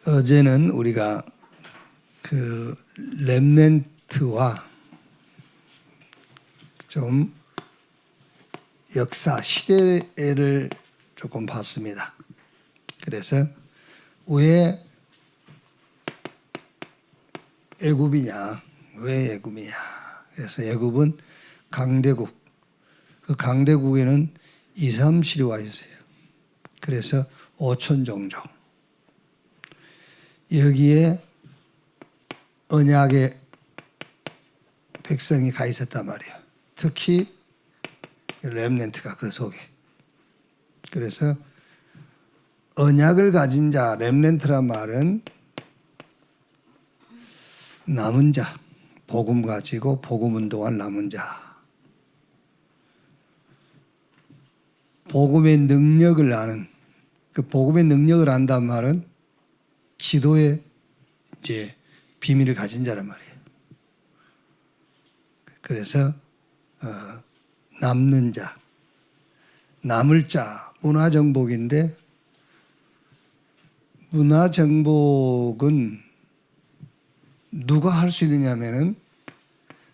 어제는 우리가 그 렘넌트와 좀 역사, 시대를 조금 봤습니다. 그래서 왜 애굽이냐, 왜 애굽이냐. 그래서 애굽은 강대국, 그 강대국에는 2, 3, 7이 와 있어요. 그래서 5천 종족. 여기에 언약의 백성이 가 있었단 말이에요. 특히 렘넌트가 그 속에. 그래서 언약을 가진 자, 렘넌트란 말은 남은 자, 복음 가지고 복음 운동할 남은 자. 복음의 능력을 아는, 그 복음의 능력을 안단 말은 기도의 이제 비밀을 가진 자란 말이에요. 그래서 남는 자, 남을 자, 문화정복인데 문화정복은 누가 할 수 있느냐면은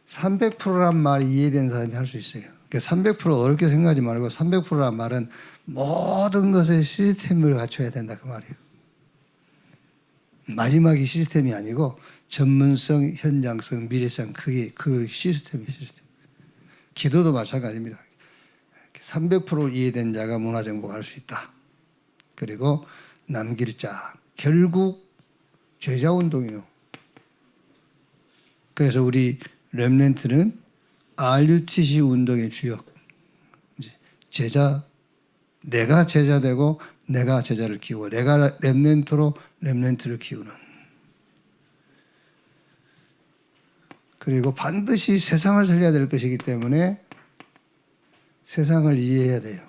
300%란 말이 이해되는 사람이 할 수 있어요. 300% 어렵게 생각하지 말고 300%란 말은 모든 것에 시스템을 갖춰야 된다 그 말이에요. 마지막이 시스템이 아니고 전문성, 현장성, 미래성 그게 그 시스템이 시스템. 기도도 마찬가지입니다. 300% 이해된 자가 문화정복할 수 있다. 그리고 남길 자, 결국 제자운동이요. 그래서 우리 렘넌트는 RUTC 운동의 주역. 제자, 내가 제자 되고 내가 제자를 키우고 내가 렘넌트로 렘넌트를 키우는. 그리고 반드시 세상을 살려야 될 것이기 때문에 세상을 이해해야 돼요.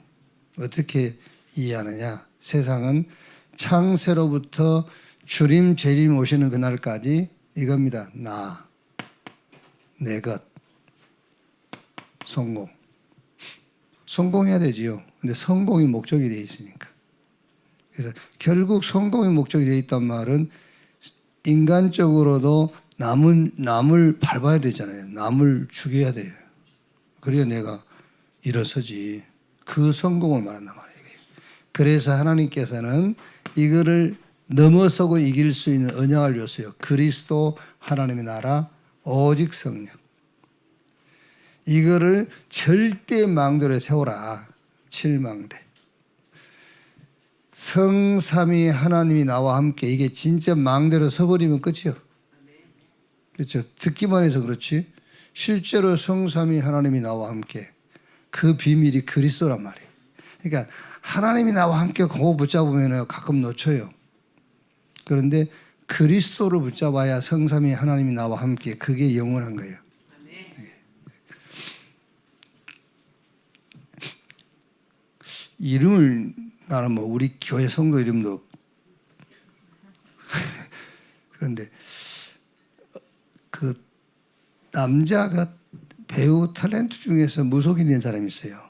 어떻게 이해하느냐? 세상은 창세로부터 주림, 재림 오시는 그날까지 이겁니다. 나, 내 것, 성공. 성공해야 되지요. 근데 성공이 목적이 되어 있으니까. 그래서 결국 성공이 목적이 되어 있단 말은 인간적으로도 남을 밟아야 되잖아요. 남을 죽여야 돼요. 그래야 내가 일어서지. 그 성공을 말한단 말이에요. 그래서 하나님께서는 이거를 넘어서고 이길 수 있는 언약을 줬어요. 그리스도 하나님의 나라 오직 성령. 이거를 절대 망대로 세워라. 7망대. 성삼위 하나님이 나와 함께 이게 진짜 망대로 서버리면 끝이요. 그렇죠. 듣기만 해서 그렇지 실제로 성삼위 하나님이 나와 함께 그 비밀이 그리스도란 말이에요. 그러니까 하나님이 나와 함께 그거 붙잡으면 가끔 놓쳐요. 그런데 그리스도를 붙잡아야 성삼위 하나님이 나와 함께 그게 영원한 거예요. 이름을 나는 뭐 우리 교회 성도 이름도 그런데 그 남자가 배우 탤런트 중에서 무속인 된 사람이 있어요.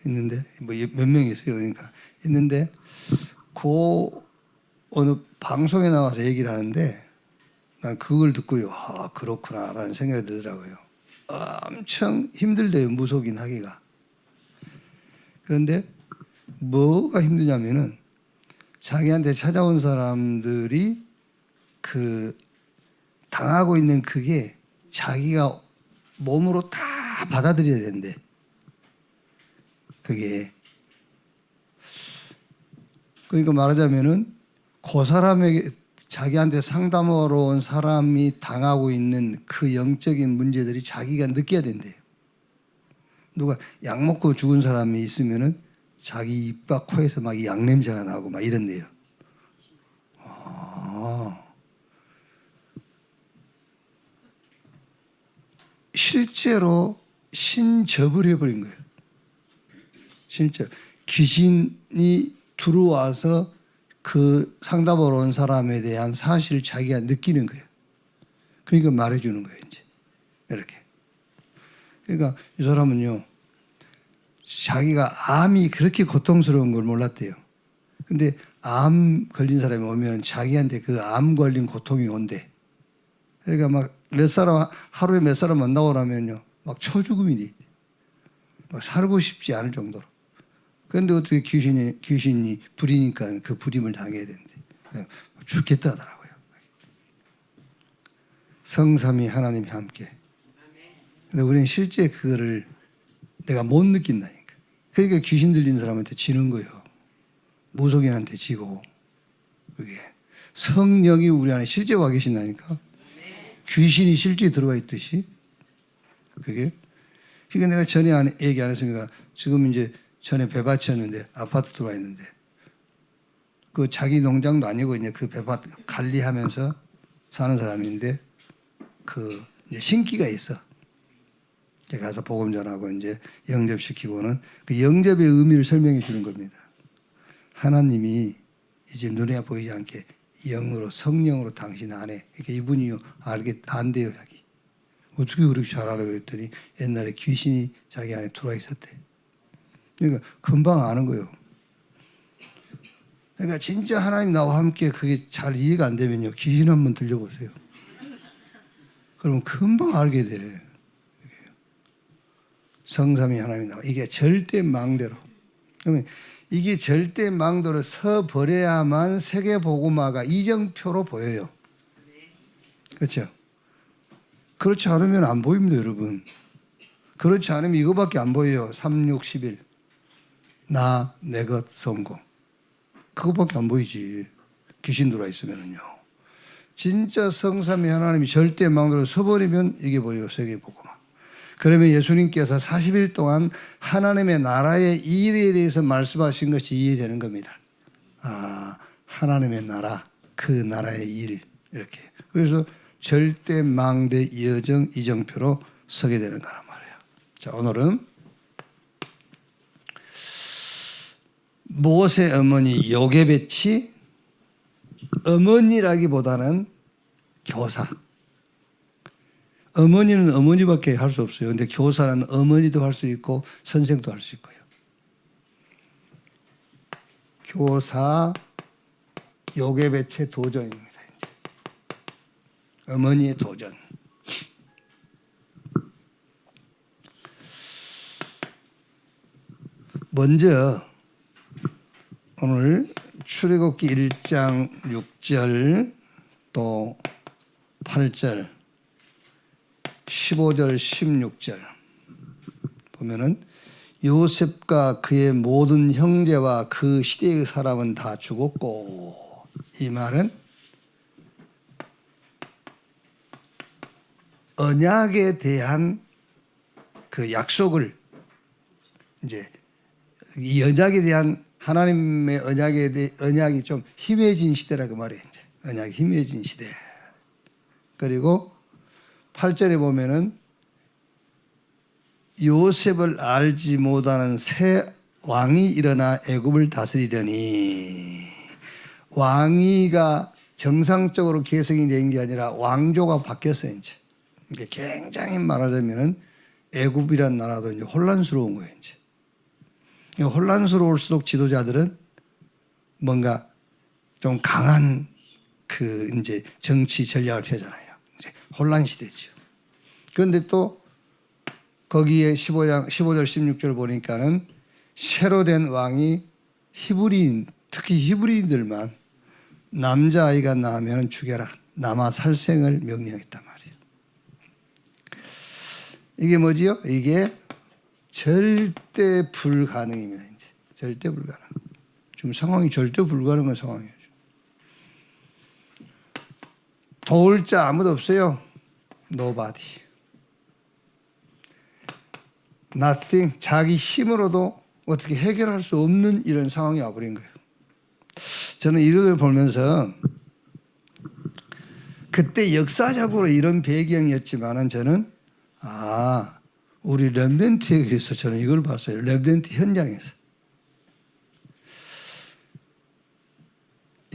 있는데 뭐 몇 명 있어요. 그러니까 있는데 그 어느 방송에 나와서 얘기를 하는데 난 그걸 듣고요. 아 그렇구나라는 생각이 들더라고요. 엄청 힘들대요. 무속인 하기가. 그런데 뭐가 힘드냐면은 자기한테 찾아온 사람들이 그 당하고 있는 그게 자기가 몸으로 다 받아들여야 된대. 그게. 그러니까 말하자면은 그 사람에게 자기한테 상담하러 온 사람이 당하고 있는 그 영적인 문제들이 자기가 느껴야 된대요. 누가 약 먹고 죽은 사람이 있으면은 자기 입과 코에서 막 약 냄새가 나고 막 이런데요. 실제로 신접을 해버린 거예요. 실제로 귀신이 들어와서 그 상담하러 온 사람에 대한 사실을 자기가 느끼는 거예요. 그러니까 말해주는 거예요. 이제 이렇게. 그러니까 이 사람은요. 자기가 암이 그렇게 고통스러운 걸 몰랐대요. 근데 암 걸린 사람이 오면 자기한테 그 암 걸린 고통이 온대. 그러니까 막 몇 사람, 하루에 몇 사람 만나고나면요, 막 초죽음이 돼. 막 살고 싶지 않을 정도로. 그런데 어떻게 귀신이 부리니까 그 부림을 당해야 된대. 죽겠다 하더라고요. 성삼위 하나님이 함께. 근데 우리는 실제 그거를 내가 못 느낀다니까. 그러니까 귀신 들린 사람한테 지는 거예요. 무속인한테 지고. 그게 성령이 우리 안에 실제 와 계신다니까. 귀신이 실제 들어와 있듯이. 그게. 그러니까 내가 전에 얘기 안 했습니까? 지금 이제 전에 배밭이었는데 아파트 들어와 있는데 그 자기 농장도 아니고 이제 그 배밭 관리하면서 사는 사람인데 그 이제 신기가 있어. 가서 복음 전하고 이제 영접시키고는 그 영접의 의미를 설명해 주는 겁니다. 하나님이 이제 눈에 보이지 않게 영으로 성령으로 당신 안에 그러니까 이분이 안돼요 자기. 어떻게 그렇게 잘 알아요 그랬더니 옛날에 귀신이 자기 안에 들어와 있었대. 그러니까 금방 아는 거예요. 그러니까 진짜 하나님 나와 함께 그게 잘 이해가 안 되면요 귀신 한번 들려보세요. 그러면 금방 알게 돼. 성삼위 하나님이 나와. 이게 절대 망대로. 그러면 이게 절대 망대로 서버려야만 세계복음화가 이정표로 보여요. 그렇죠? 그렇지 않으면 안 보입니다, 여러분. 그렇지 않으면 이거밖에 안 보여요. 3, 6, 11. 나, 내 것, 성공. 그거밖에 안 보이지. 귀신 들어와 있으면요. 진짜 성삼위 하나님이 절대 망대로 서버리면 이게 보여요, 세계복음화. 그러면 예수님께서 40일 동안 하나님의 나라의 일에 대해서 말씀하신 것이 이해되는 겁니다. 아, 하나님의 나라, 그 나라의 일 이렇게. 그래서 절대 망대 여정 이정표로 서게 되는 거란 말이에요. 자, 오늘은 모세 어머니 요게벳이 어머니라기보다는 교사. 어머니는 어머니밖에 할 수 없어요. 근데 교사는 어머니도 할 수 있고 선생도 할 수 있고요. 교사 요게벳의 도전입니다. 이제. 어머니의 도전. 먼저 오늘 출애굽기 1장 6절 또 8절 15절 16절 보면은 요셉과 그의 모든 형제와 그 시대의 사람은 다 죽었고 이 말은 언약에 대한 그 약속을 이제 이 언약에 대한 하나님의 언약이 좀 희미해진 시대라고 말해요. 이제 언약이 희미해진 시대. 그리고 8절에 보면은 요셉을 알지 못하는 새 왕이 일어나 애굽을 다스리더니 왕위가 정상적으로 계승이 된 게 아니라 왕조가 바뀌었어요. 이제 이게 굉장히 말하자면은 애굽이란 나라도 이제 혼란스러운 거예요. 이제 혼란스러울수록 지도자들은 뭔가 좀 강한 그 이제 정치 전략을 펴잖아요. 혼란 시대죠. 그런데 또 거기에 15절 16절 보니까는 새로 된 왕이 히브리인 특히 히브리인들만 남자아이가 낳으면 죽여라. 남아 살생을 명령했단 말이에요. 이게 뭐지요? 이게 절대 불가능입니다. 이제 절대 불가능. 지금 상황이 절대 불가능한 상황이에요. 도울 자 아무도 없어요. Nobody. Nothing. 자기 힘으로도 어떻게 해결할 수 없는 이런 상황이 와버린 거예요. 저는 이걸 보면서 그때 역사적으로 이런 배경이었지만은 저는 우리 렘넌트에게서 저는 이걸 봤어요. 렘넌트 현장에서.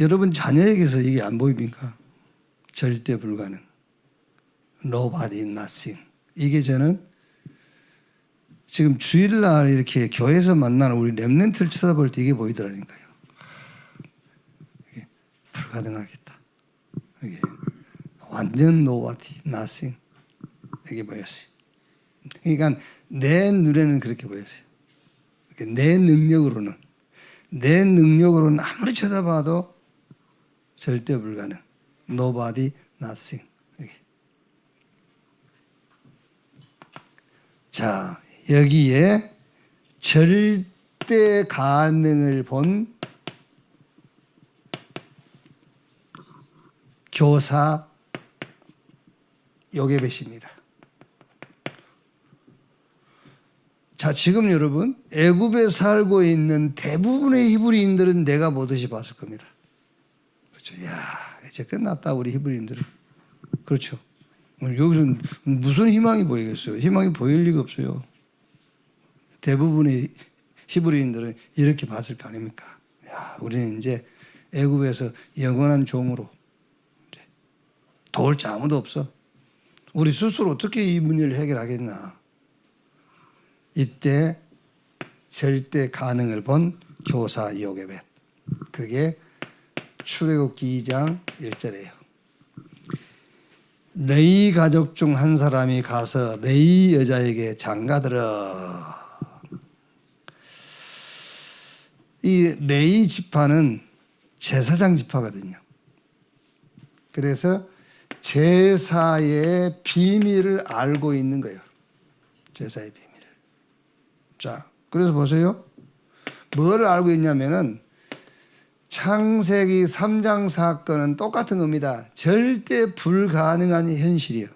여러분 자녀에게서 이게 안 보입니까? 절대 불가능. Nobody, nothing. 이게 저는 지금 주일날 이렇게 교회에서 만나는 우리 렘넌트를 쳐다볼 때 이게 보이더라니까요. 불가능하겠다. 이게 완전 nobody, nothing 이게 보였어요. 그러니까 내 눈에는 그렇게 보였어요. 내 능력으로는 아무리 쳐다봐도 절대 불가능. nobody, nothing. 자, 여기에 절대 가능을 본 교사 요게벳입니다. 자, 지금 여러분 애굽에 살고 있는 대부분의 히브리인들은 내가 보듯이 봤을 겁니다. 그렇죠? 야, 이제 끝났다 우리 히브리인들은. 그렇죠? 여기서 무슨 희망이 보이겠어요? 희망이 보일 리가 없어요. 대부분의 히브리인들은 이렇게 봤을 거 아닙니까? 야, 우리는 이제 애굽에서 영원한 종으로 도울 자 아무도 없어. 우리 스스로 어떻게 이 문제를 해결하겠나? 이때 절대 가능을 본 교사 요게벳. 그게 출애굽기 2장 1절이에요. 레위 가족 중 한 사람이 가서 레위 여자에게 장가들어. 이 레위 지파는 제사장 지파거든요. 그래서 제사의 비밀을 알고 있는 거예요. 제사의 비밀을. 자, 그래서 보세요. 뭘 알고 있냐면은 창세기 3장 사건은 똑같은 겁니다. 절대 불가능한 현실이에요.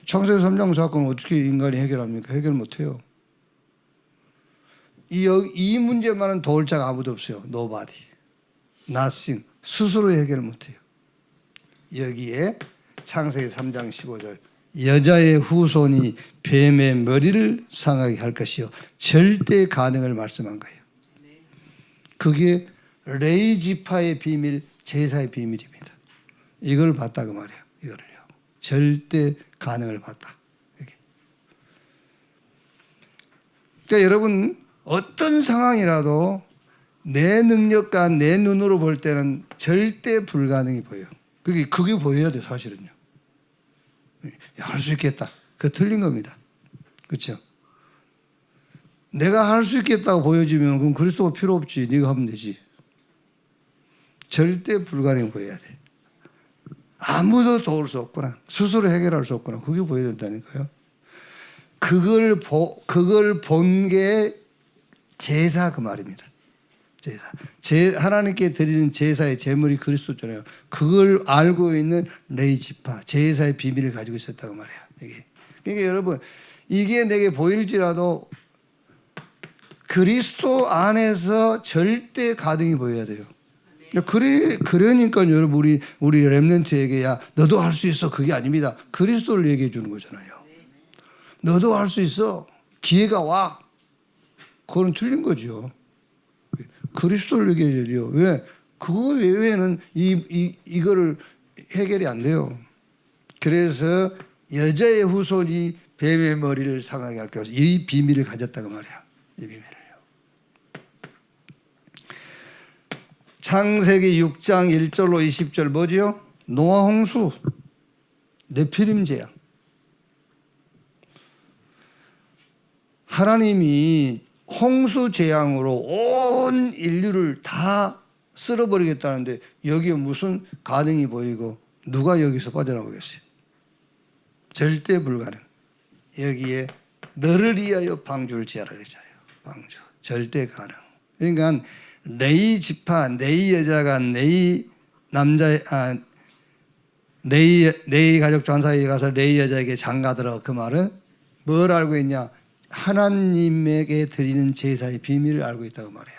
창세기 3장 사건은 어떻게 인간이 해결합니까? 해결 못해요. 이 문제만은 도울 자가 아무도 없어요. nobody, nothing. 스스로 해결 못해요. 여기에 창세기 3장 15절 여자의 후손이 뱀의 머리를 상하게 할 것이요 절대 가능을 말씀한 거예요. 그게 레위 지파의 비밀, 제사의 비밀입니다. 이걸 봤다 그 말이에요. 이거를요. 절대 가능을 봤다. 그러니까 여러분 어떤 상황이라도 내 능력과 내 눈으로 볼 때는 절대 불가능이 보여요. 그게 보여야 돼요, 사실은요. 할 수 있겠다. 그거 틀린 겁니다. 그렇죠? 내가 할 수 있겠다고 보여지면 그럼 그리스도가 필요 없지. 네가 하면 되지. 절대 불가능이 보여야 돼. 아무도 도울 수 없구나. 스스로 해결할 수 없구나. 그게 보여야 된다니까요. 그걸 본 게 제사 그 말입니다. 제사. 하나님께 드리는 제사의 제물이 그리스도잖아요. 그걸 알고 있는 레위 지파, 제사의 비밀을 가지고 있었다고 말해요. 이게. 그러니까 여러분, 이게 내게 보일지라도 그리스도 안에서 절대 가능이 보여야 돼요. 그러니까 여러분 우리 렘넌트에게 야 너도 할 수 있어 그게 아닙니다. 그리스도를 얘기해 주는 거잖아요. 너도 할 수 있어. 기회가 와. 그건 틀린 거죠. 그리스도를 얘기해야 돼요. 왜? 그거 외에는 이거를 해결이 안 돼요. 그래서 여자의 후손이 뱀의 머리를 상하게 할 것이고 이 비밀을 가졌다고 말이야. 이 비밀을요. 창세기 6장 1절로 20절 뭐지요? 노아 홍수, 네피림 재앙. 하나님이 홍수 재앙으로 온 인류를 다 쓸어버리겠다는데 여기에 무슨 가능이 보이고 누가 여기서 빠져나오겠어요? 절대 불가능. 여기에 너를 위하여 방주를 지으라 그랬잖아요. 방주. 절대 가능. 그러니까 레위 지파, 레위 여자가 레위 가족 전사에 가서 레위 여자에게 장가들어. 그 말은 뭘 알고 있냐? 하나님에게 드리는 제사의 비밀을 알고 있다고 말해요.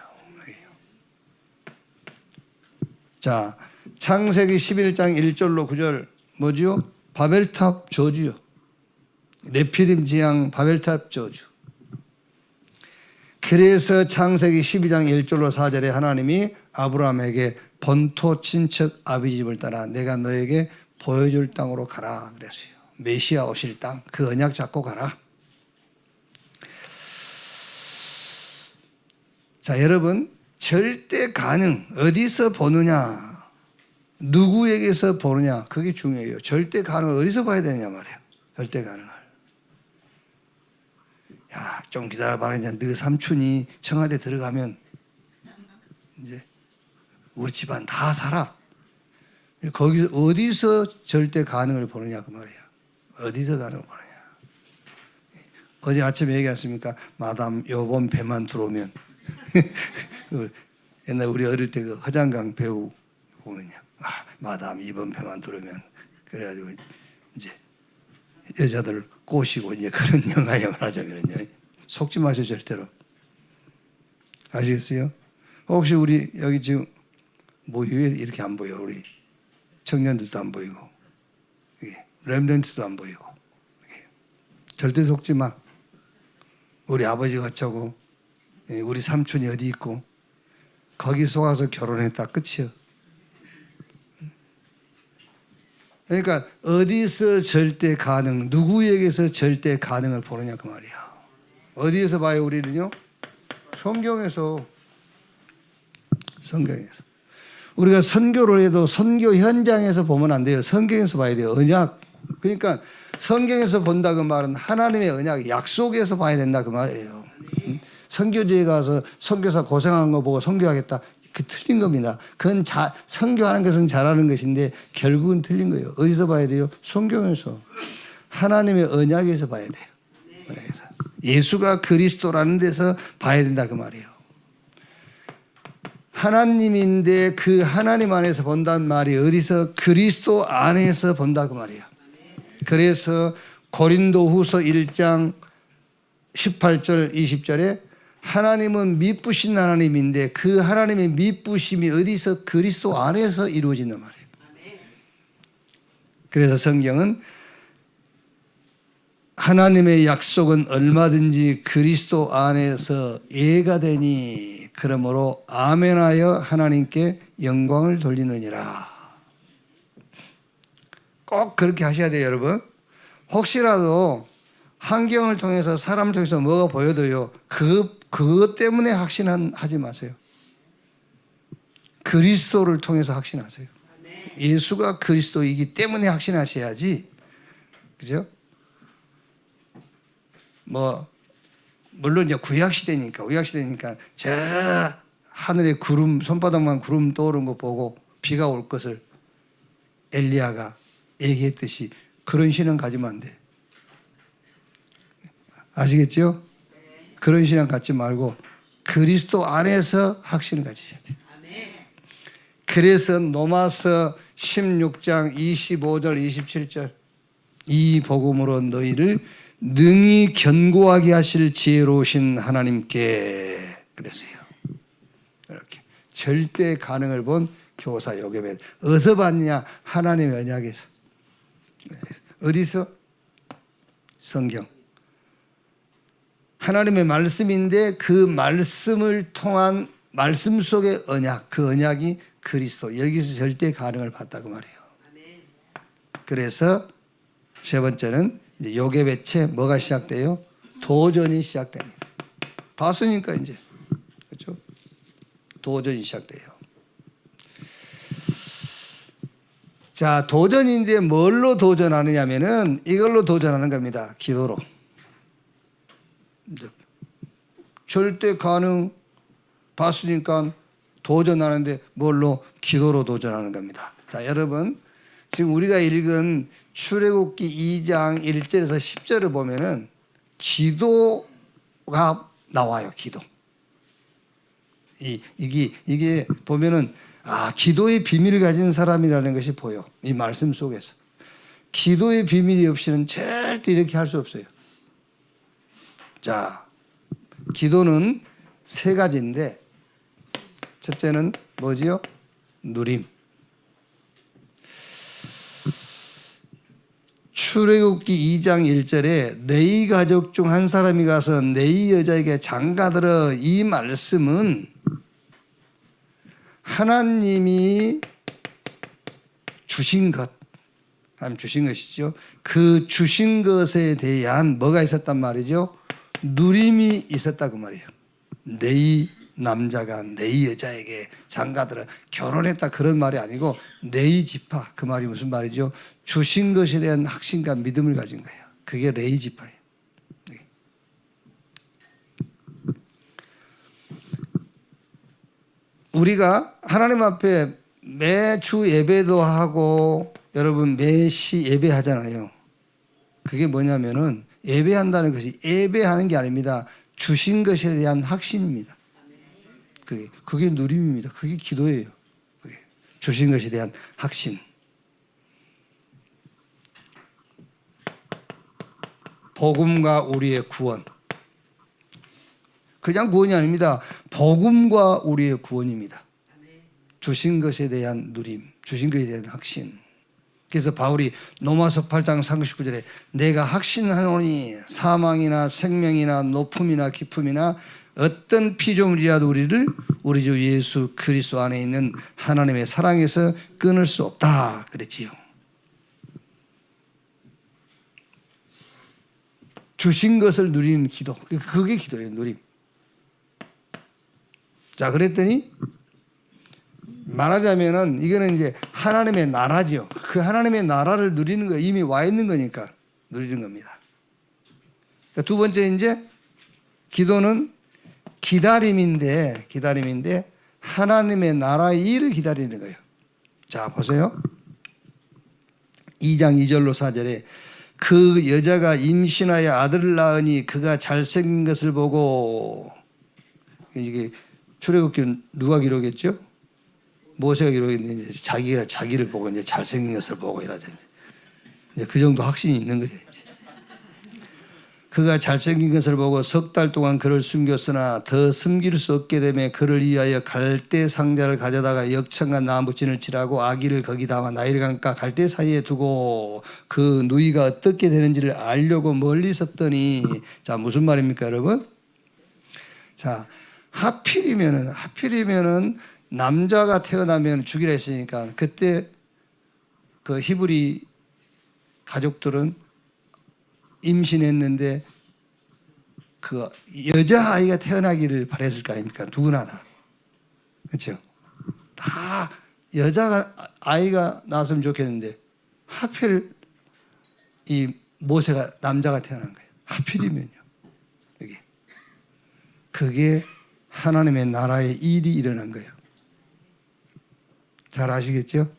자, 창세기 11장 1절로 9절 뭐지요? 바벨탑 저주요. 네피림 재앙 바벨탑 저주. 그래서 창세기 12장 1절로 4절에 하나님이 아브라함에게 본토 친척 아비집을 따라 내가 너에게 보여줄 땅으로 가라 그랬어요. 메시아 오실 땅, 그 언약 잡고 가라. 자, 여러분 절대 가능 어디서 보느냐? 누구에게서 보느냐, 그게 중요해요. 절대 가능을 어디서 봐야 되느냐 말이에요. 절대 가능을. 야, 좀 기다려봐라. 이제 너 삼촌이 청와대 들어가면 이제 우리 집안 다 살아. 거기서 어디서 절대 가능을 보느냐 그 말이에요. 어디서 가능을 보느냐. 어제 아침에 얘기했습니까? 마담 요번 배만 들어오면 옛날 우리 어릴 때 그 허장강 배우 보면요. 마담 이번 배만 들어오면 그래가지고 이제 여자들 꼬시고 이제 그런 영화에 말하자면요. 속지 마세요 절대로. 아시겠어요? 혹시 우리 여기 지금 모유에 이렇게 안 보여. 우리 청년들도 안 보이고 렘넌트도 안 보이고 절대 속지 마. 우리 아버지가 어쩌고 우리 삼촌이 어디 있고 거기 속아서 결혼했다 끝이요. 그러니까 어디서 절대 가능, 누구에게서 절대 가능을 보느냐 그 말이야. 어디에서 봐요 우리는요? 성경에서. 성경에서. 우리가 선교를 해도 선교 현장에서 보면 안 돼요. 성경에서 봐야 돼요. 언약. 그러니까 성경에서 본다 그 말은 하나님의 언약, 약속에서 봐야 된다 그 말이에요. 선교지에 가서 선교사 고생한 거 보고 선교하겠다. 그 틀린 겁니다. 그건 선교하는 것은 잘하는 것인데 결국은 틀린 거예요. 어디서 봐야 돼요? 성경에서. 하나님의 언약에서 봐야 돼요. 언약에서. 예수가 그리스도라는 데서 봐야 된다 그 말이에요. 하나님인데 그 하나님 안에서 본다는 말이 어디서? 그리스도 안에서 본다 그 말이에요. 그래서 고린도후서 1장 18절 20절에 하나님은 미쁘신 하나님인데 그 하나님의 미쁘심이 어디서? 그리스도 안에서 이루어진단 말이에요. 그래서 성경은 하나님의 약속은 얼마든지 그리스도 안에서 예가 되니 그러므로 아멘하여 하나님께 영광을 돌리느니라. 꼭 그렇게 하셔야 돼요 여러분. 혹시라도 환경을 통해서 사람을 통해서 뭐가 보여도요 그것 때문에 확신하지 마세요. 그리스도를 통해서 확신하세요. 예수가 그리스도이기 때문에 확신하셔야지. 그죠? 물론 이제 구약시대니까 저 하늘에 구름, 손바닥만 구름 떠오른 거 보고 비가 올 것을 엘리야가 얘기했듯이 그런 신앙 가지면 안 돼. 아시겠죠? 그런 신앙 갖지 말고 그리스도 안에서 확신을 가지셔야 돼요. 그래서 로마서 16장 25절 27절 이 복음으로 너희를 능히 견고하게 하실 지혜로우신 하나님께 그랬어요. 이렇게 절대 가능을 본 교사 요괴벳. 어디서 봤냐? 하나님의 언약에서. 어디서? 성경. 하나님의 말씀인데 그 말씀을 통한 말씀 속의 언약, 그 언약이 그리스도. 여기서 절대 가능을 봤다고 말해요. 그래서 세 번째는 이제 요괴배체 뭐가 시작돼요? 도전이 시작됩니다. 봤으니까 이제 그렇죠? 도전이 시작돼요. 자, 도전인데 뭘로 도전하느냐면은 이걸로 도전하는 겁니다. 기도로. 절대 가능 봤으니까 도전하는데 뭘로? 기도로 도전하는 겁니다. 자, 여러분 지금 우리가 읽은 출애굽기 2장 1절에서 10절을 보면은 기도가 나와요. 기도. 이게 보면은 기도의 비밀을 가진 사람이라는 것이 보여. 이 말씀 속에서. 기도의 비밀이 없이는 절대 이렇게 할 수 없어요. 자, 기도는 세 가지인데 첫째는 뭐지요? 누림. 출애굽기 2장 1절에 레위 가족 중 한 사람이 가서 레위 여자에게 장가들어. 이 말씀은 하나님이 주신 것, 하나님 주신 것이죠. 그 주신 것에 대한 뭐가 있었단 말이죠? 누림이 있었다 그 말이에요. 레위 남자가 네 여자에게 장가들어 결혼했다 그런 말이 아니고 레이 지파 그 말이 무슨 말이죠? 주신 것에 대한 확신과 믿음을 가진 거예요. 그게 레이 지파예요. 우리가 하나님 앞에 매주 예배도 하고 여러분 매시 예배하잖아요. 그게 뭐냐면은 예배한다는 것이 예배하는 게 아닙니다. 주신 것에 대한 확신입니다. 그게 누림입니다. 그게 기도예요. 그게 주신 것에 대한 확신. 복음과 우리의 구원. 그냥 구원이 아닙니다. 복음과 우리의 구원입니다. 주신 것에 대한 누림, 주신 것에 대한 확신. 그래서 바울이 로마서 8장 39절에 내가 확신하노니 사망이나 생명이나 높음이나 깊음이나 어떤 피조물이라도 우리 주 예수 그리스도 안에 있는 하나님의 사랑에서 끊을 수 없다 그랬지요. 주신 것을 누리는 기도. 그게 기도예요. 누림. 자, 그랬더니 말하자면은 이거는 이제 하나님의 나라죠. 그 하나님의 나라를 누리는 거 이미 와 있는 거니까 누리는 겁니다. 두 번째 이제 기도는 기다림인데 하나님의 나라의 일을 기다리는 거예요. 자, 보세요. 2장 2절로 4절에 그 여자가 임신하여 아들을 낳으니 그가 잘생긴 것을 보고 이게 출애굽기 누가 기록했죠? 모세가 기록했는데 자기가 자기를 보고 이제 잘생긴 것을 보고 이러죠. 이제 그 정도 확신이 있는 거예요. 그가 잘생긴 것을 보고 석 달 동안 그를 숨겼으나 더 숨길 수 없게 되매 그를 위하여 갈대 상자를 가져다가 역청과 나무진을 칠하고 아기를 거기 담아 나일강과 갈대 사이에 두고 그 누이가 어떻게 되는지를 알려고 멀리 섰더니 자 무슨 말입니까 여러분? 자 하필이면은 남자가 태어나면 죽이라 했으니까 그때 그 히브리 가족들은 임신했는데 그 여자아이가 태어나기를 바랬을 거 아닙니까? 누구나 다. 그렇죠? 다 여자가 아이가 낳았으면 좋겠는데 하필 이 모세가 남자가 태어난 거예요. 하필이면요. 그게 하나님의 나라의 일이 일어난 거예요. 잘 아시겠죠?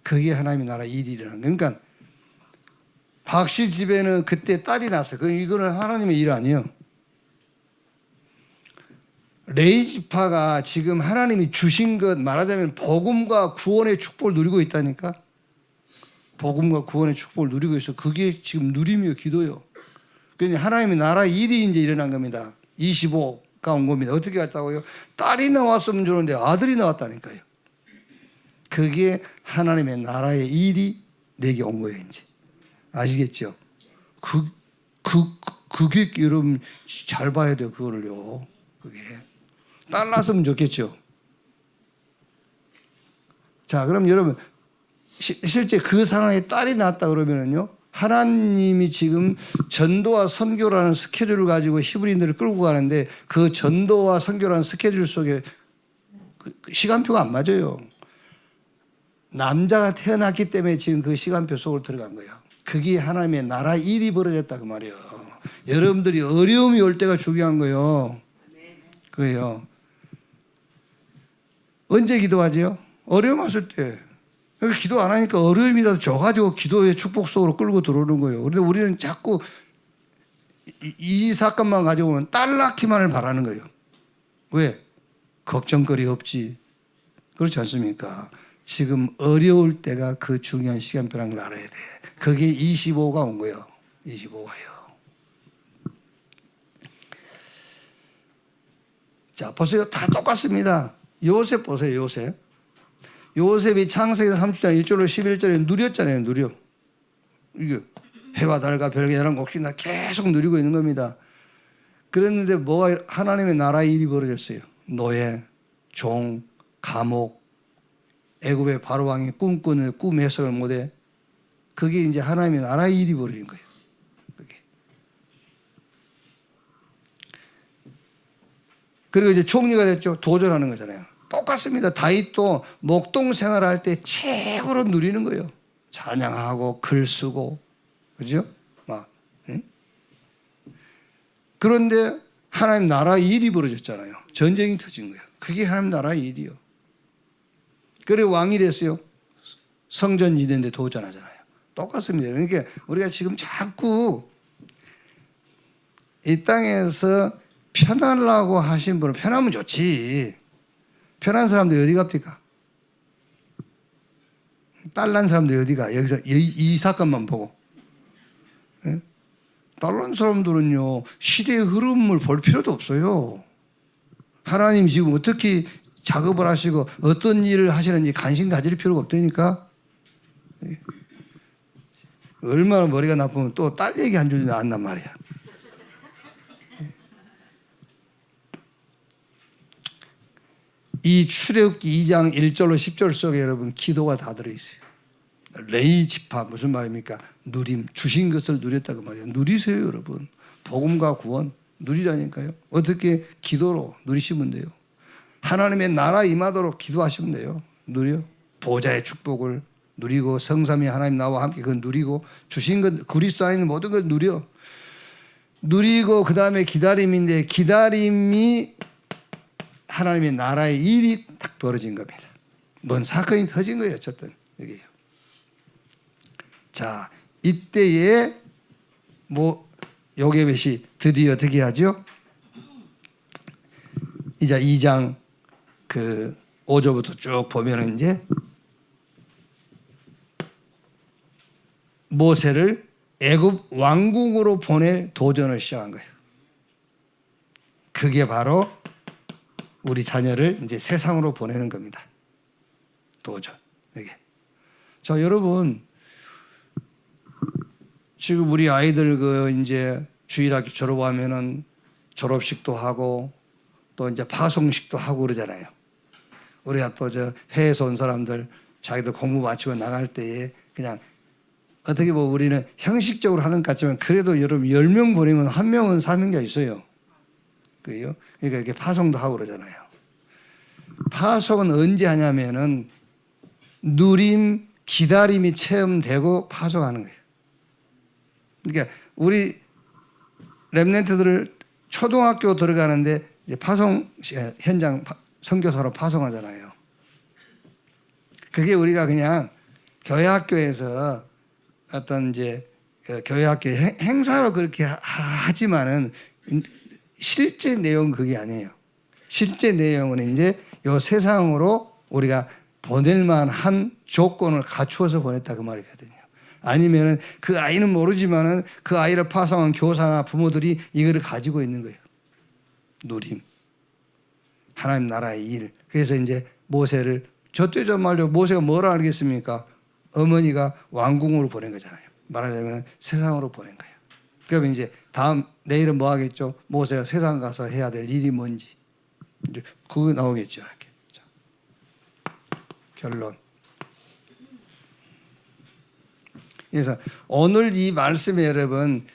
그게 하나님의 나라의 일이 일어난 거예요. 그러니까 박씨 집에는 그때 딸이 났어요. 이거는 하나님의 일 아니에요. 레위 지파가 지금 하나님이 주신 것 말하자면 복음과 구원의 축복을 누리고 있다니까. 복음과 구원의 축복을 누리고 있어. 그게 지금 누림이요, 기도요. 그러니까 하나님의 나라의 일이 이제 일어난 겁니다. 25가 온 겁니다. 어떻게 왔다고요? 딸이 나왔으면 좋은데 아들이 나왔다니까요. 그게 하나님의 나라의 일이 내게 온 거예요, 이제. 아시겠죠? 그게 여러분 잘 봐야 돼요, 그거를요. 그게. 딸 낳았으면 좋겠죠. 자, 그럼 여러분, 실제 그 상황에 딸이 낳았다 그러면은요, 하나님이 지금 전도와 선교라는 스케줄을 가지고 히브리인들을 끌고 가는데 그 전도와 선교라는 스케줄 속에 시간표가 안 맞아요. 남자가 태어났기 때문에 지금 그 시간표 속으로 들어간 거예요. 그게 하나님의 나라 일이 벌어졌다 그 말이에요. 여러분들이 어려움이 올 때가 중요한 거예요. 그래요. 언제 기도하죠? 어려움 왔을 때. 기도 안 하니까 어려움이라도 져가지고 기도의 축복 속으로 끌고 들어오는 거예요. 그런데 우리는 자꾸 이 사건만 가지고 오면 딸 낳기만을 바라는 거예요. 왜? 걱정거리 없지. 그렇지 않습니까? 지금 어려울 때가 그 중요한 시간표라는 걸 알아야 돼. 그게 25가 온 거예요. 25가요. 자, 보세요. 다 똑같습니다. 요셉 보세요. 요셉. 요셉이 창세기 30장 1절로 11절에 누렸잖아요. 누려. 이게 해와 달과 별과 이런 곡식이나 계속 누리고 있는 겁니다. 그랬는데 뭐가 하나님의 나라의 일이 벌어졌어요. 노예, 종, 감옥, 애굽의 바로왕이 꿈꾸는 꿈 해석을 못해. 그게 이제 하나님의 나라의 일이 벌어진 거예요. 그게. 그리고 이제 총리가 됐죠. 도전하는 거잖아요. 똑같습니다. 다윗도 목동 생활할 때 최고로 누리는 거예요. 찬양하고 글 쓰고, 그죠? 막. 응? 그런데 하나님 나라 일이 벌어졌잖아요. 전쟁이 터진 거예요. 그게 하나님 나라 일이요. 그래 왕이 됐어요. 성전 짓는데 도전하잖아요. 똑같습니다. 그러니까 우리가 지금 자꾸 이 땅에서 편하려고 하신 분은 편하면 좋지. 편한 사람들이 어디 갑니까? 딸난 사람들이 어디가? 여기서 이 사건만 보고. 예? 딸난 사람들은요, 시대의 흐름을 볼 필요도 없어요. 하나님 지금 어떻게 작업을 하시고 어떤 일을 하시는지 관심 가질 필요가 없다니까. 예? 얼마나 머리가 나쁘면 또 딸 얘기 한 줄도 안 난단 말이야. 이 출애굽기 2장 1절로 10절 속에 여러분 기도가 다 들어있어요. 레이 지파 무슨 말입니까? 누림, 주신 것을 누렸다고 말이에요. 누리세요 여러분. 복음과 구원 누리라니까요. 어떻게 기도로 누리시면 돼요. 하나님의 나라 임하도록 기도하시면 돼요. 누려. 보좌의 축복을 누리고 성삼위 하나님 나와 함께 그걸 누리고 주신 것 그리스도 안에 있는 모든 걸 누려. 누리고 그 다음에 기다림인데 기다림이 하나님의 나라의 일이 딱 벌어진 겁니다. 뭔 사건이 터진 거예요. 어쨌든 여기요. 자, 이때에 요게벳이 드디어 어떻게 하죠? 이제 2장 5절부터 쭉 보면은 이제 모세를 애굽 왕궁으로 보낼 도전을 시작한 거예요. 그게 바로 우리 자녀를 이제 세상으로 보내는 겁니다. 도전. 이게. 자, 여러분, 지금 우리 아이들 이제 주일학교 졸업하면은 졸업식도 하고 또 이제 파송식도 하고 그러잖아요. 우리가 또 해외에서 온 사람들 자기들 공부 마치고 나갈 때에 그냥 어떻게 보면 우리는 형식적으로 하는 것 같지만 그래도 여러분 10명 보내면 1명은 사명자 있어요. 그래요? 그러니까 이렇게 파송도 하고 그러잖아요. 파송은 언제 하냐면은 누림, 기다림이 체험되고 파송하는 거예요. 그러니까 우리 렘넌트들을 초등학교 들어가는데 이제 파송 현장 선교사로 파송하잖아요. 그게 우리가 그냥 교회 학교에서 어떤 이제 교회 학교 행사로 그렇게 하지만은 실제 내용은 그게 아니에요. 실제 내용은 이제 요 세상으로 우리가 보낼 만한 조건을 갖추어서 보냈다 그 말이거든요. 아니면은 그 아이는 모르지만은 그 아이를 파송한 교사나 부모들이 이거를 가지고 있는 거예요. 누림. 하나님 나라의 일. 그래서 이제 모세를 저때 저 말로 모세가 뭘 알겠습니까? 어머니가 왕궁으로 보낸 거잖아요. 말하자면 세상으로 보낸 거예요. 그러면 이제 내일은 뭐 하겠죠? 모세가 세상 가서 해야 될 일이 뭔지. 이제 그거 나오겠죠. 이렇게. 자, 결론. 그래서 오늘 이 말씀에 여러분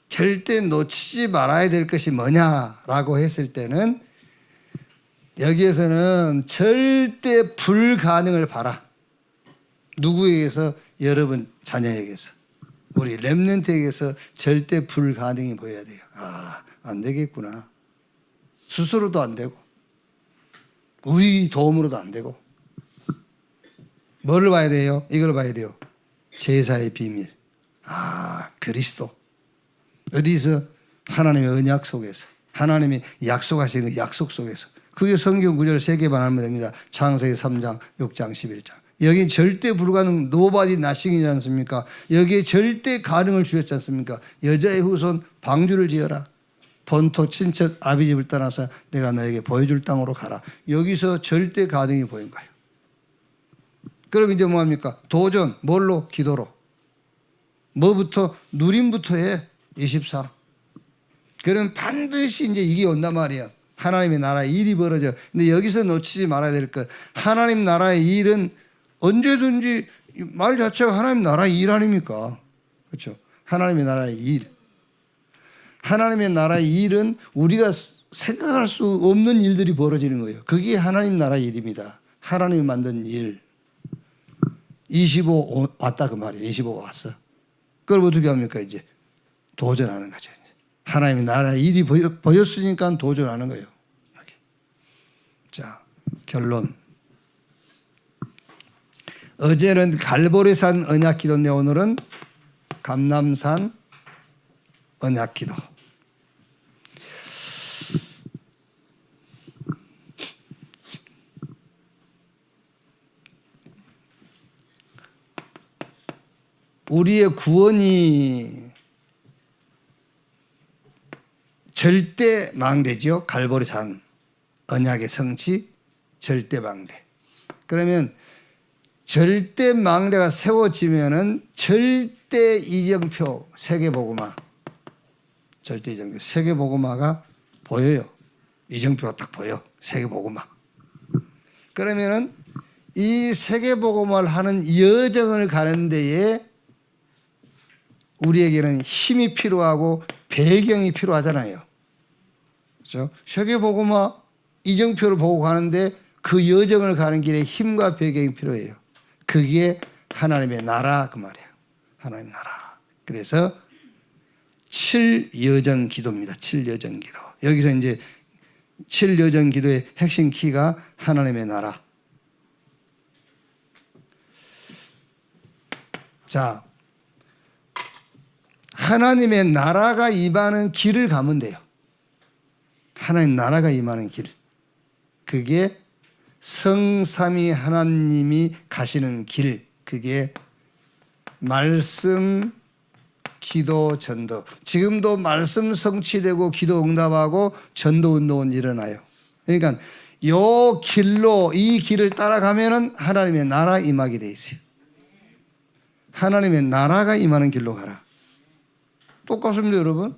절대 놓치지 말아야 될 것이 뭐냐라고 했을 때는 여기에서는 절대 불가능을 봐라. 누구에게서? 여러분 자녀에게서. 우리 렘넌트에게서 절대 불가능이 보여야 돼요. 아, 안 되겠구나. 스스로도 안 되고 우리 도움으로도 안 되고 뭐를 봐야 돼요? 이걸 봐야 돼요. 제사의 비밀. 아, 그리스도. 어디서? 하나님의 언약 속에서. 하나님이 약속하신 그 약속 속에서. 그게 성경 구절 3개만 하면 됩니다. 창세기 3장, 6장, 11장. 여기 절대 불가능, 노바디 나싱이지 않습니까? 여기에 절대 가능을 주셨지 않습니까? 여자의 후손 방주를 지어라. 본토 친척 아비 집을 떠나서 내가 너에게 보여줄 땅으로 가라. 여기서 절대 가능이 보인 거예요. 그럼 이제 뭐합니까? 도전. 뭘로? 기도로. 뭐부터? 누림부터 해. 24. 그럼 반드시 이제 이게 온단 말이야. 하나님의 나라의 일이 벌어져. 근데 여기서 놓치지 말아야 될 것. 하나님 나라의 일은 언제든지 말 자체가 하나님 나라의 일 아닙니까? 그렇죠? 하나님의 나라의 일. 하나님의 나라의 일은 우리가 생각할 수 없는 일들이 벌어지는 거예요. 그게 하나님 나라 일입니다. 하나님이 만든 일. 25 왔다 그 말이에요. 25가 왔어. 그걸 어떻게 합니까? 이제 도전하는 거죠. 하나님의 나라 일이 보였으니까 도전하는 거예요. 자, 결론. 어제는 갈보리산 언약기도인데 오늘은 감람산 언약기도. 우리의 구원이 절대 망대죠. 갈보리산 언약의 성취 절대 망대. 그러면 절대 망대가 세워지면은 절대 이정표 세계복음화, 절대 이정표 세계복음화가 보여요. 이정표가 딱 보여. 세계복음화. 그러면은 이 세계복음화를 하는 여정을 가는 데에 우리에게는 힘이 필요하고 배경이 필요하잖아요. 그렇죠? 세계복음화 이정표를 보고 가는데 그 여정을 가는 길에 힘과 배경이 필요해요. 그게 하나님의 나라 그 말이에요. 하나님의 나라. 그래서 7여정 기도입니다. 7여정 기도. 여기서 이제 7여정 기도의 핵심 키가 하나님의 나라. 자, 하나님의 나라가 임하는 길을 가면 돼요. 하나님 나라가 임하는 길. 그게 성삼위 하나님이 가시는 길. 그게 말씀, 기도, 전도. 지금도 말씀 성취되고 기도 응답하고 전도 운동은 일어나요. 그러니까 이 길로 이 길을 따라가면은 하나님의 나라 임하게 돼 있어요. 하나님의 나라가 임하는 길로 가라. 똑같습니다, 여러분.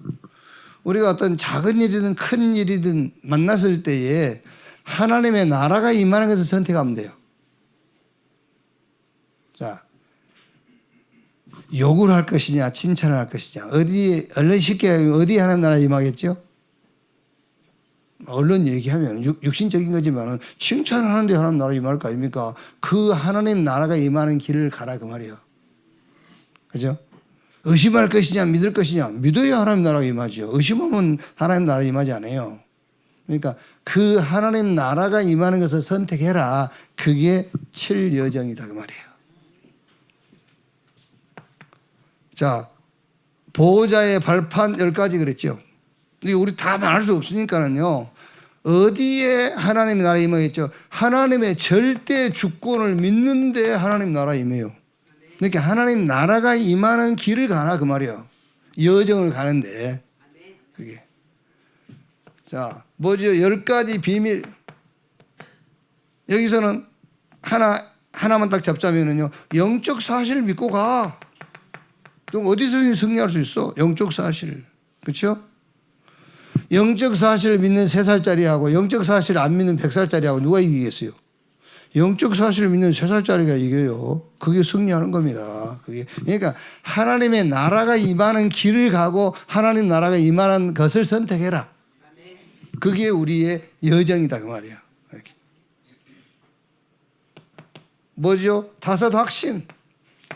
우리가 어떤 작은 일이든 큰 일이든 만났을 때에 하나님의 나라가 임하는 것을 선택하면 돼요. 자, 욕을 할 것이냐, 칭찬을 할 것이냐. 얼른 쉽게 하면 어디 하나님 나라 임하겠죠? 얼른 얘기하면 육신적인 거지만 칭찬을 하는데 하나님 나라 임할 거 아닙니까? 그 하나님 나라가 임하는 길을 가라 그 말이에요. 그죠? 의심할 것이냐 믿을 것이냐. 믿어야 하나님 나라가 임하죠. 의심하면 하나님 나라 임하지 않아요. 그러니까 그 하나님 나라가 임하는 것을 선택해라. 그게 7여정이다 그 말이에요. 자, 보호자의 발판 10가지 그랬죠. 이게 우리 다 말할 수 없으니까는요. 어디에 하나님의 나라 임하겠죠? 하나님의 절대 주권을 믿는데 하나님 나라 임해요. 그러니까 하나님 나라가 임하는 길을 가나 그 말이에요. 여정을 가는데 그게. 자, 뭐죠? 10가지 비밀. 여기서는 하나만 딱 잡자면은요. 영적 사실을 믿고 가. 또 어디서든 승리할 수 있어. 영적 사실. 그렇죠? 영적 사실을 믿는 3살짜리하고 영적 사실을 안 믿는 100살짜리하고 누가 이기겠어요? 영적 사실을 믿는 3살짜리가 이겨요. 그게 승리하는 겁니다. 그러니까 하나님의 나라가 임하는 길을 가고 하나님 나라가 임하는 것을 선택해라. 그게 우리의 여정이다 그 말이야. 이렇게. 뭐죠? 다섯 확신.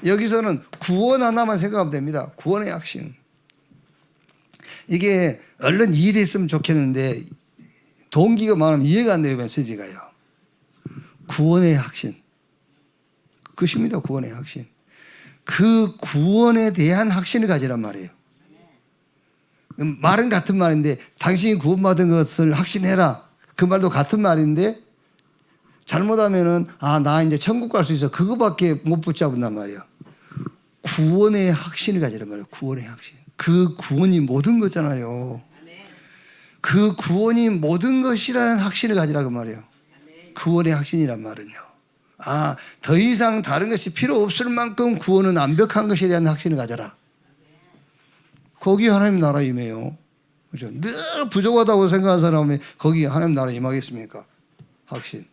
여기서는 구원 하나만 생각하면 됩니다. 구원의 확신. 이게 얼른 이해됐으면 좋겠는데 동기가 많으면 이해가 안 돼요. 메시지가요. 구원의 확신. 그것입니다. 구원의 확신. 그 구원에 대한 확신을 가지란 말이에요. 말은 같은 말인데 당신이 구원받은 것을 확신해라. 그 말도 같은 말인데 잘못하면은 나 이제 천국 갈 수 있어. 그거밖에 못 붙잡는단 말이에요. 구원의 확신을 가지란 말이에요. 구원의 확신. 그 구원이 모든 거잖아요. 그 구원이 모든 것이라는 확신을 가지라 그 말이에요. 구원의 확신이란 말은요. 더 이상 다른 것이 필요 없을 만큼 구원은 완벽한 것에 대한 확신을 가져라. 거기 하나님 나라 임해요. 그죠? 늘 부족하다고 생각하는 사람이 거기 하나님 나라 임하겠습니까? 확신.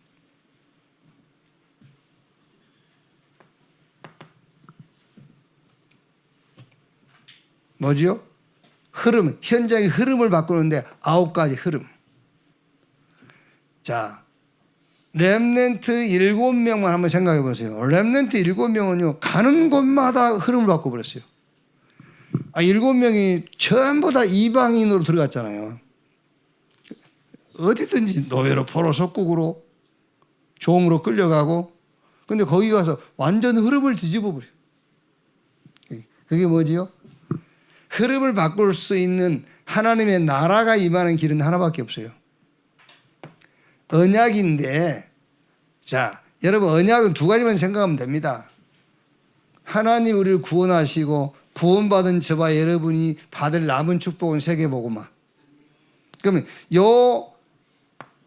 뭐지요? 흐름, 현장의 흐름을 바꾸는데 9가지 흐름. 자, 렘넌트 7명만 한번 생각해 보세요. 렘넌트 7명은요, 가는 곳마다 흐름을 바꿔버렸어요. 7명이 전부 다 이방인으로 들어갔잖아요. 어디든지 노예로 포로 속국으로 종으로 끌려가고, 근데 거기 가서 완전 흐름을 뒤집어 버려요. 그게 뭐지요? 흐름을 바꿀 수 있는 하나님의 나라가 임하는 길은 하나밖에 없어요. 언약인데, 자, 여러분, 언약은 두 가지만 생각하면 됩니다. 하나님 우리를 구원하시고 구원받은 저와 여러분이 받을 남은 축복은 세계복음화. 그러면 요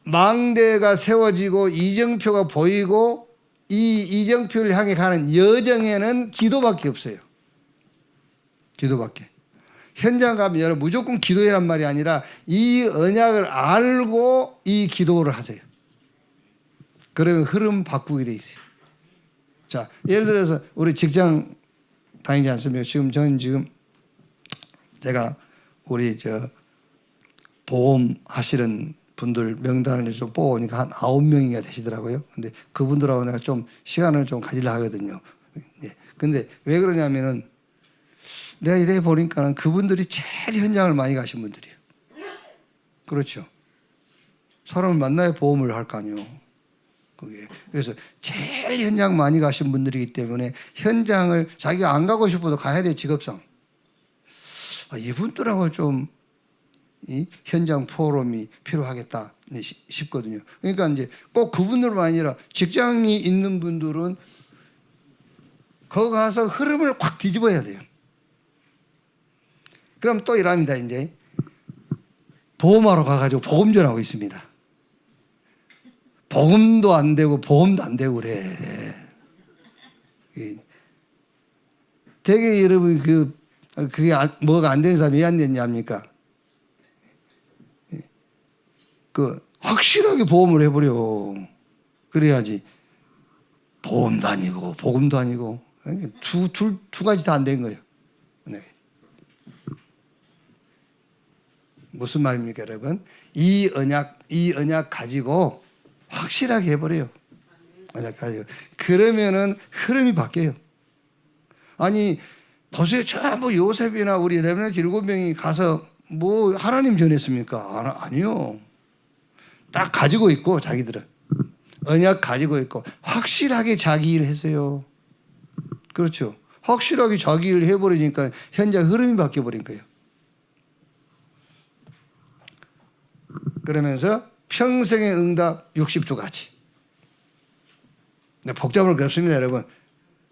망대가 세워지고 이정표가 보이고 이 이정표를 향해 가는 여정에는 기도밖에 없어요. 기도밖에. 현장 가면 여러분 무조건 기도해란 말이 아니라 이 언약을 알고 이 기도를 하세요. 그러면 흐름 바꾸게 돼 있어요. 자, 예를 들어서 우리 직장 다니지 않습니까? 저는 지금 제가 우리 보험 하시는 분들 명단을 좀 뽑아보니까 한 9명이가 되시더라고요. 근데 그분들하고 내가 좀 시간을 좀 가지려 하거든요. 예. 근데 왜 그러냐면은 내가 이래 보니까는 그분들이 제일 현장을 많이 가신 분들이에요. 그렇죠. 사람을 만나야 보험을 할 거 아니에요. 그게. 그래서 제일 현장 많이 가신 분들이기 때문에 현장을 자기가 안 가고 싶어도 가야 돼, 직업상. 이분들하고 좀 이 현장 포럼이 필요하겠다 싶거든요. 그러니까 이제 꼭 그분들만 아니라 직장이 있는 분들은 거기 가서 흐름을 확 뒤집어야 돼요. 그럼 또 이랍니다. 이제 보험하러 가가지고 복음 전하고 있습니다. 복음도 안 되고 보험도 안 되고 그래. 되게 여러분 그게 뭐가 안 되는 사람이 왜 안 되냐합니까? 확실하게 보험을 해버려. 그래야지 보험도 아니고 복음도 아니고 두 가지 다 안 된 거예요. 네. 무슨 말입니까, 여러분? 이 언약 가지고 확실하게 해버려요. 언약 가지고. 그러면은 흐름이 바뀌어요. 아니, 보세요. 전부 요셉이나 우리 렘넌트 7명이 가서 뭐 하나님 전했습니까? 아니요. 딱 가지고 있고 자기들은 언약 가지고 있고 확실하게 자기 일 했어요. 그렇죠. 확실하게 자기 일 해버리니까 현장 흐름이 바뀌어버린 거예요. 그러면서 평생의 응답 62가지. 복잡할 게 없습니다, 여러분.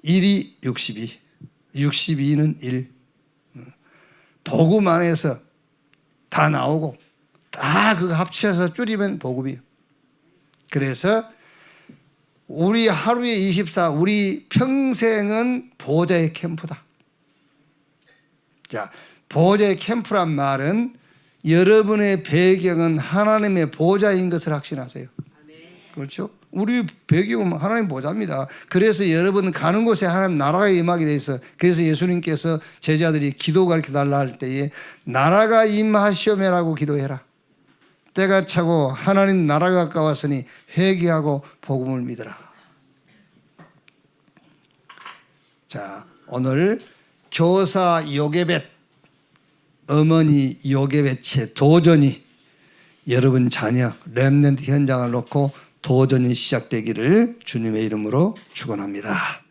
1이 62, 62는 1. 복음 안에서 다 나오고 다 그거 합쳐서 줄이면 복음이에요. 그래서 우리 하루에 24, 우리 평생은 보호자의 캠프다. 자, 보호자의 캠프란 말은 여러분의 배경은 하나님의 보호자인 것을 확신하세요. 그렇죠? 우리 배경은 하나님 보호자입니다. 그래서 여러분 가는 곳에 하나님 나라가 임하게 돼 있어. 그래서 예수님께서 제자들이 기도 가르쳐 달라 할 때에 나라가 임하시오매라고 기도해라. 때가 차고 하나님 나라가 가까웠으니 회개하고 복음을 믿으라. 자, 오늘 교사 요게벳, 어머니 요게벳의 도전이 여러분 자녀 렘넌트 현장을 놓고 도전이 시작되기를 주님의 이름으로 축원합니다.